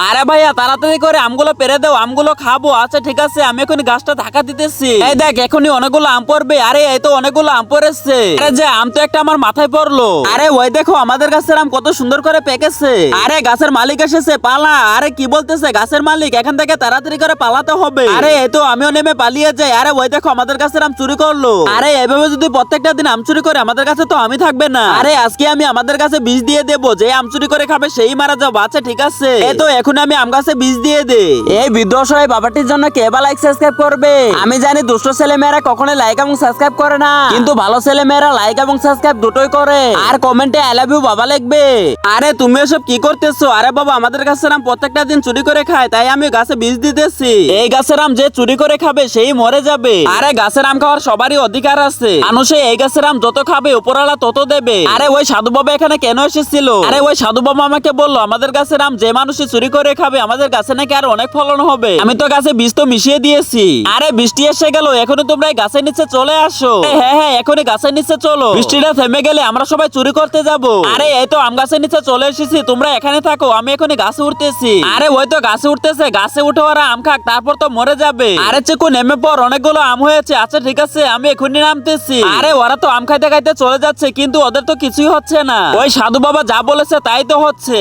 আরে ভাইয়া তাড়াতাড়ি করে আমগুলো পেরে দাও, আমগুলো খাবো। আচ্ছা ঠিক আছে, আমি এখন গাছটা ঢাকা দিতেছি। এই দেখ এখনই অনেকগুলো আম পড়বে। আরে এই তো অনেকগুলো আম পড়েছে। আরে যে আম তো একটা আমার মাথায় পড়লো। আরে ওই দেখো আমাদের গাছের আম কত সুন্দর করে পেকেছে। আরে গাছের মালিক এসেছে, পালা। আরে কি বলতেছে গাছের মালিক, এখান থেকে তাড়াতাড়ি করে পালাতে হবে। আরে এই তো আমিও নেমে পালিয়ে যাই। আরে ওই দেখো আমাদের গাছের আম চুরি করলো। আরে এভাবে যদি প্রত্যেকটা দিন আম চুরি করে আমাদের কাছে তো আমি থাকবে না। আরে আজকে আমি আমাদের কাছে বিষ দিয়ে দেবো, যে আম চুরি করে খাবে সেই মারা যাবো। আচ্ছা ঠিক আছে, এই তো এখন আমি আম গাছে বিষ দিয়ে দে। এই বৃদ্ধ অসহায় বাবাটির জন্য কে বা লাইক সাবস্ক্রাইব করবে? আমি জানি দুষ্ট ছেলে মেয়েরা কখনো লাইক এবং সাবস্ক্রাইব করে না, কিন্তু ভালো ছেলে মেয়েরা লাইক এবং সাবস্ক্রাইব দুটোই করে। আর কমেন্টে আই লাভ ইউ বাবা লিখবে। আরে তুমি এসব কি করতেছো? আরে বাবা আমাদের গাছের আম প্রত্যেকটা দিন চুরি করে খায়, তাই আমি গাছে বিষ দিতেছি। এই গাছের আম যে চুরি করে খাবে সেই মরে যাবে। আরে গাছের আম খাওয়ার সবারই অধিকার আছে। মানুষে এই গাছের আম যত খাবে উপরওয়ালা তত দেবে। আরে ওই সাধু বাবা এখানে কেন এসেছিল? আরে ওই সাধু বাবা আমাকে বললো আমাদের গাছের আম যে মানুষই চুরি করে খাবে আমাদের গাছে নাকি আর অনেক ফলন হবে। আমি তো গাছে বীজ তো মিশিয়ে দিয়েছি। আরে বৃষ্টি এসে গেল, এখনই তোমরা এই গাছের নিচে চলে আসো। হ্যাঁ হ্যাঁ এখনই গাছের নিচে চলো, বৃষ্টিটা থেমে গেলে আমরা সবাই চুরি করতে যাব। আরে এই তো আম গাছের নিচে চলে এসেছি, তোমরা এখানে থাকো, আমি এখনই গাছে উঠতেছি। আরে ওই তো গাছে উঠতেছে, গাছে উঠে ওরা আম খাক, তারপর তো মরে যাবে। আরে চিকু নেমে পড়, অনেকগুলো আম হয়েছে। আচ্ছা ঠিক আছে আমি এখনই নামতেছি। আরে ওরা তো আম খাইতে খাইতে চলে যাচ্ছে, কিন্তু ওদের তো কিছুই হচ্ছে না। ওই সাধু বাবা যা বলেছে তাই তো হচ্ছে।